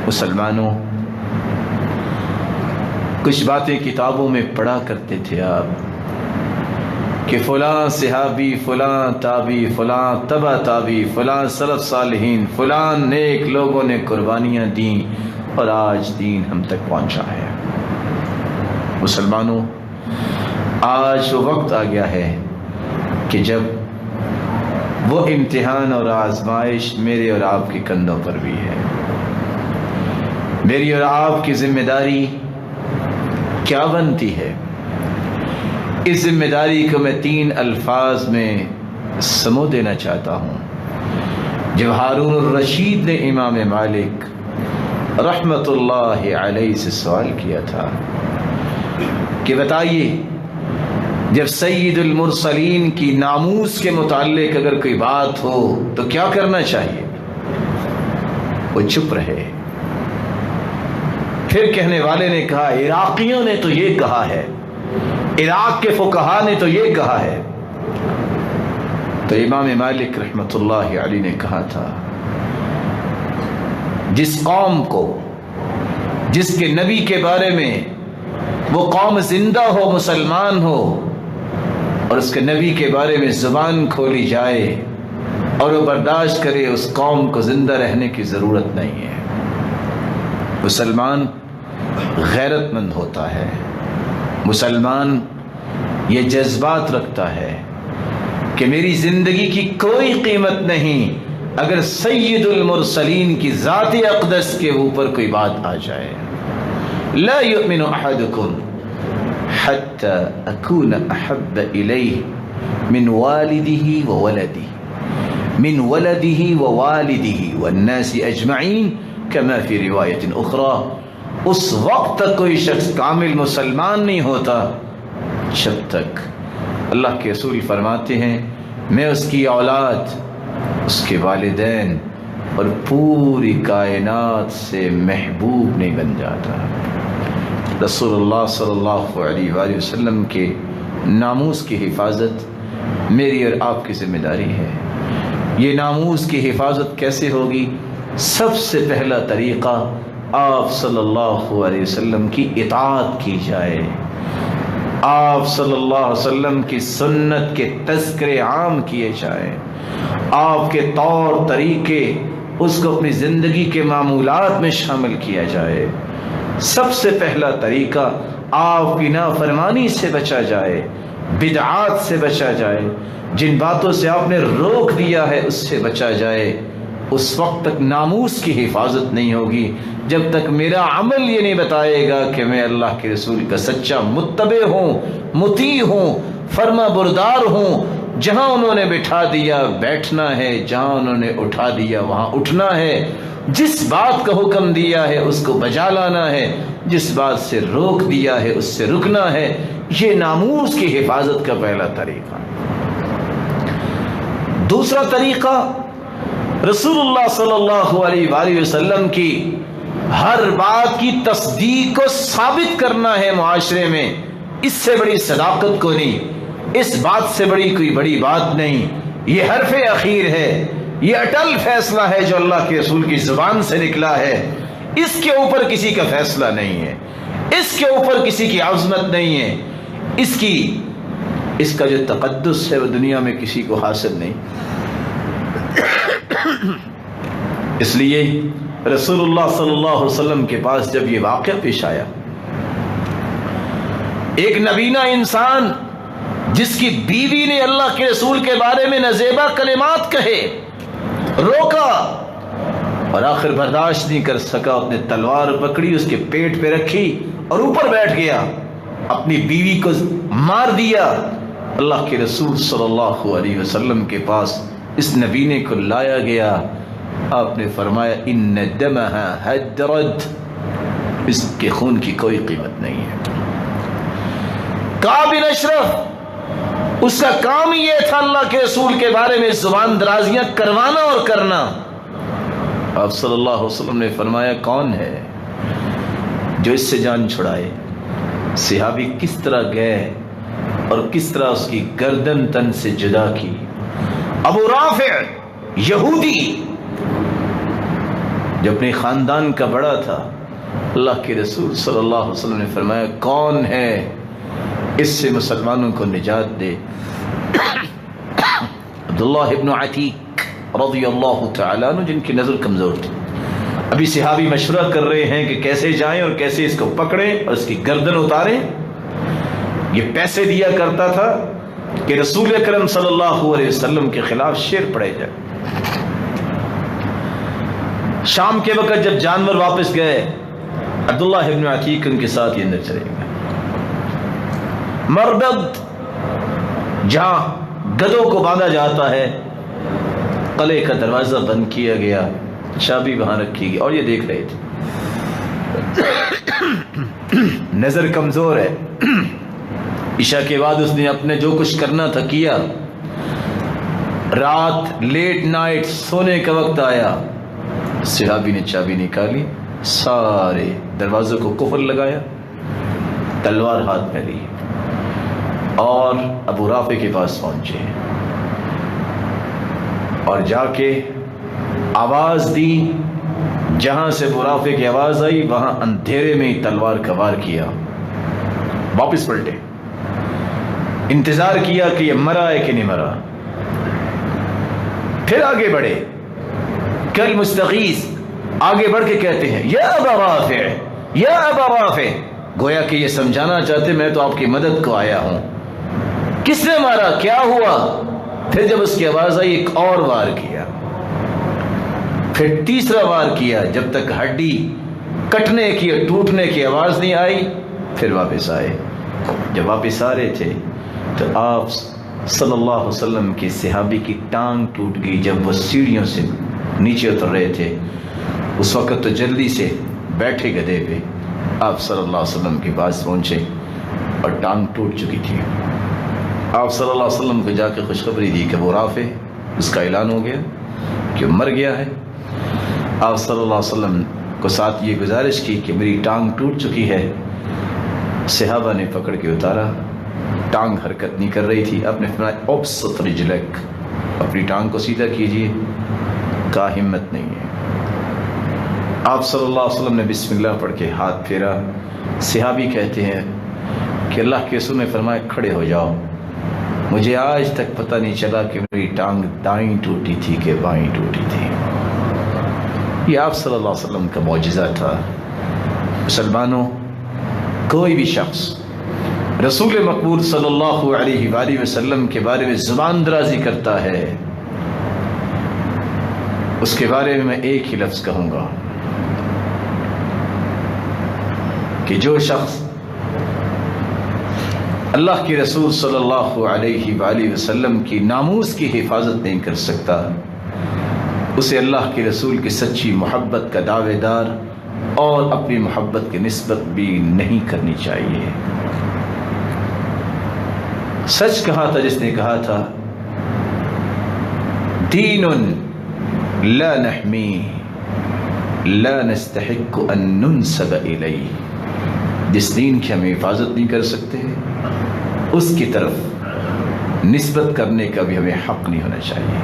مسلمانوں، کچھ باتیں کتابوں میں پڑھا کرتے تھے آپ کہ فلاں صحابی، فلاں تابعی، فلاں تبع تابعی، فلاں سلف صالحین، فلاں نیک لوگوں نے قربانیاں دیں اور آج دین ہم تک پہنچا ہے۔ مسلمانوں، آج وہ وقت آ گیا ہے کہ جب وہ امتحان اور آزمائش میرے اور آپ کے کندھوں پر بھی ہے۔ میری اور آپ کی ذمہ داری کیا بنتی ہے؟ اس ذمہ داری کو میں 3 الفاظ میں سمو دینا چاہتا ہوں۔ جب ہارون الرشید نے امام مالک رحمت اللہ علیہ سے سوال کیا تھا کہ بتائیے، جب سید المرسلین کی ناموس کے متعلق اگر کوئی بات ہو تو کیا کرنا چاہیے؟ وہ چپ رہے۔ پھر کہنے والے نے کہا عراقیوں نے تو یہ کہا ہے، عراق کے فقہا نے تو یہ کہا ہے۔ تو امام مالک رحمت اللہ علیہ نے کہا تھا، جس قوم کو، جس کے نبی کے بارے میں وہ قوم زندہ ہو، مسلمان ہو، اور اس کے نبی کے بارے میں زبان کھولی جائے اور وہ برداشت کرے، اس قوم کو زندہ رہنے کی ضرورت نہیں ہے۔ مسلمان غیرت مند ہوتا ہے، مسلمان یہ جذبات رکھتا ہے کہ میری زندگی کی کوئی قیمت نہیں اگر سید المرسلین کی ذات اقدس کے اوپر کوئی بات آ جائے۔ لا یؤمن احدکم حتی اکون احب الیہ من والدہ وولدہ، من ولدہ ووالدہ والناس اجمعین کما فی روایت اخری۔ اس وقت تک کوئی شخص کامل مسلمان نہیں ہوتا جب تک، اللہ کے رسول فرماتے ہیں، میں اس کی اولاد، اس کے والدین اور پوری کائنات سے محبوب نہیں بن جاتا۔ رسول اللہ صلی اللہ علیہ وآلہ وسلم کے ناموس کی حفاظت میری اور آپ کی ذمہ داری ہے۔ یہ ناموس کی حفاظت کیسے ہوگی؟ سب سے پہلا طریقہ، آپ صلی اللہ علیہ وسلم کی اطاعت کی جائے، آپ صلی اللہ علیہ وسلم کی سنت کے تذکرے عام کیے جائیں، آپ کے طور طریقے اس کو اپنی زندگی کے معمولات میں شامل کیا جائے۔ سب سے پہلا طریقہ، آپ کی نافرمانی سے بچا جائے، بدعات سے بچا جائے، جن باتوں سے آپ نے روک دیا ہے اس سے بچا جائے۔ اس وقت تک ناموس کی حفاظت نہیں ہوگی جب تک میرا عمل یہ نہیں بتائے گا کہ میں اللہ کے رسول کا سچا متبع ہوں، مطیع ہوں، فرما بردار ہوں۔ جہاں انہوں نے بٹھا دیا بیٹھنا ہے، جہاں انہوں نے اٹھا دیا وہاں اٹھنا ہے، جس بات کا حکم دیا ہے اس کو بجا لانا ہے، جس بات سے روک دیا ہے اس سے رکنا ہے۔ یہ ناموس کی حفاظت کا پہلا طریقہ۔ دوسرا طریقہ، رسول اللہ صلی اللہ علیہ وآلہ وسلم کی ہر بات کی تصدیق کو ثابت کرنا ہے معاشرے میں۔ اس سے بڑی صداقت کو نہیں، اس بات سے بڑی کوئی بڑی بات نہیں۔ یہ حرف اخیر ہے، یہ اٹل فیصلہ ہے جو اللہ کے رسول کی زبان سے نکلا ہے۔ اس کے اوپر کسی کا فیصلہ نہیں ہے، اس کے اوپر کسی کی عظمت نہیں ہے، اس کا جو تقدس ہے وہ دنیا میں کسی کو حاصل نہیں۔ اس لیے رسول اللہ صلی اللہ علیہ وسلم کے پاس جب یہ واقعہ پیش آیا، ایک نبینا انسان جس کی بیوی نے اللہ کے رسول کے بارے میں نازیبا کلمات کہے، روکا اور آخر برداشت نہیں کر سکا، اپنے تلوار پکڑی، اس کے پیٹ پہ رکھی اور اوپر بیٹھ گیا، اپنی بیوی کو مار دیا۔ اللہ کے رسول صلی اللہ علیہ وسلم کے پاس اس نبینے کو لایا گیا، آپ نے فرمایا ان دمہا حدرد، اس کے خون کی کوئی قیمت نہیں ہے۔ کعب بن اشرف، اس کا کام ہی یہ تھا اللہ کے رسول کے بارے میں زبان درازیاں کروانا اور کرنا۔ آپ صلی اللہ علیہ وسلم نے فرمایا کون ہے جو اس سے جان چھڑائے؟ صحابی کس طرح گئے اور کس طرح اس کی گردن تن سے جدا کی۔ ابو رافع یہودی جو اپنے خاندان کا بڑا تھا، اللہ کے رسول صلی اللہ علیہ وسلم نے فرمایا کون ہے اس سے مسلمانوں کو نجات دے؟ عبداللہ ابن عتیق رضی اللہ تعالیٰ عنہ، جن کی نظر کمزور تھی۔ ابھی صحابی مشورہ کر رہے ہیں کہ کیسے جائیں اور کیسے اس کو پکڑیں اور اس کی گردن اتاریں۔ یہ پیسے دیا کرتا تھا کہ رسول اکرم صلی اللہ علیہ وسلم کے خلاف شعر پڑھے جائے۔ شام کے وقت جب جانور واپس گئے، عبداللہ ابن عتیق ان کے ساتھ ہی اندر چلے گئے۔ مربد جہاں گدوں کو باندھا جاتا ہے، قلعے کا دروازہ بند کیا گیا، چابی وہاں رکھی گئی، اور یہ دیکھ رہے تھے۔ نظر کمزور ہے، عشاء کے بعد اس نے اپنے جو کچھ کرنا تھا کیا۔ رات لیٹ نائٹ سونے کا وقت آیا، صحابی نے چابی نکالی، سارے دروازوں کو قفل لگایا، تلوار ہاتھ میں لی اور ابو رافع کے پاس پہنچے اور جا کے آواز دی۔ جہاں سے ابو رافع کی آواز آئی وہاں اندھیرے میں ہی تلوار کا وار کیا۔ واپس پلٹے، انتظار کیا کہ یہ مرا ہے کہ نہیں مرا، پھر آگے بڑھے۔ کل مستغیث آگے بڑھ کے کہتے ہیں یا ابا رافع، یا ابا رافع، گویا کہ یہ سمجھانا چاہتے میں تو آپ کی مدد کو آیا ہوں۔ کس نے مارا، کیا ہوا؟ پھر جب اس کی آواز آئی ایک اور وار کیا، پھر تیسرا وار کیا، جب تک ہڈی کٹنے کی اور ٹوٹنے کی آواز نہیں آئی، پھر واپس آئے۔ جب واپس آ رہے تھے تو آپ صلی اللہ علیہ وسلم کے صحابی کی ٹانگ ٹوٹ گئی۔ جب وہ سیڑھیوں سے نیچے اتر رہے تھے اس وقت تو جلدی سے بیٹھے گدھے پہ آپ صلی اللہ علیہ وسلم کے پاس پہنچے اور ٹانگ ٹوٹ چکی تھی۔ آپ صلی اللہ علیہ وسلم کو جا کے خوشخبری دی کہ ابو رافع اس کا اعلان ہو گیا کہ مر گیا ہے۔ آپ صلی اللہ علیہ وسلم کو ساتھ یہ گزارش کی کہ میری ٹانگ ٹوٹ چکی ہے۔ صحابہ نے پکڑ کے اتارا، ٹانگ حرکت نہیں کر رہی تھی۔ آپ نے فرمایا ابسط رجلک، اپنی ٹانگ کو سیدھا کیجیے، کا ہمت نہیں ہے۔ آپ صلی اللہ علیہ وسلم نے بسم اللہ پڑھ کے ہاتھ پھیرا۔ صحابی کہتے ہیں کہ اللہ کے رسول نے فرمایا کھڑے ہو جاؤ، مجھے آج تک پتہ نہیں چلا کہ میری ٹانگ دائیں ٹوٹی تھی کہ بائیں ٹوٹی تھی۔ یہ آپ صلی اللہ علیہ وسلم کا معجزہ تھا۔ مسلمانوں، کوئی بھی شخص رسول مقبول صلی اللہ علیہ وآلہ وسلم کے بارے میں زبان درازی کرتا ہے، اس کے بارے میں ایک ہی لفظ کہوں گا کہ جو شخص اللہ کے رسول صلی اللہ علیہ وآلہ وسلم کی ناموس کی حفاظت نہیں کر سکتا، اسے اللہ کے رسول کی سچی محبت کا دعوے دار اور اپنی محبت کی نسبت بھی نہیں کرنی چاہیے۔ سچ کہا تھا جس نے کہا تھا دین لا نحمی لا نستحق ان ننسب الیہ، جس دین کی ہم حفاظت نہیں کر سکتے اس کی طرف نسبت کرنے کا بھی ہمیں حق نہیں ہونا چاہیے۔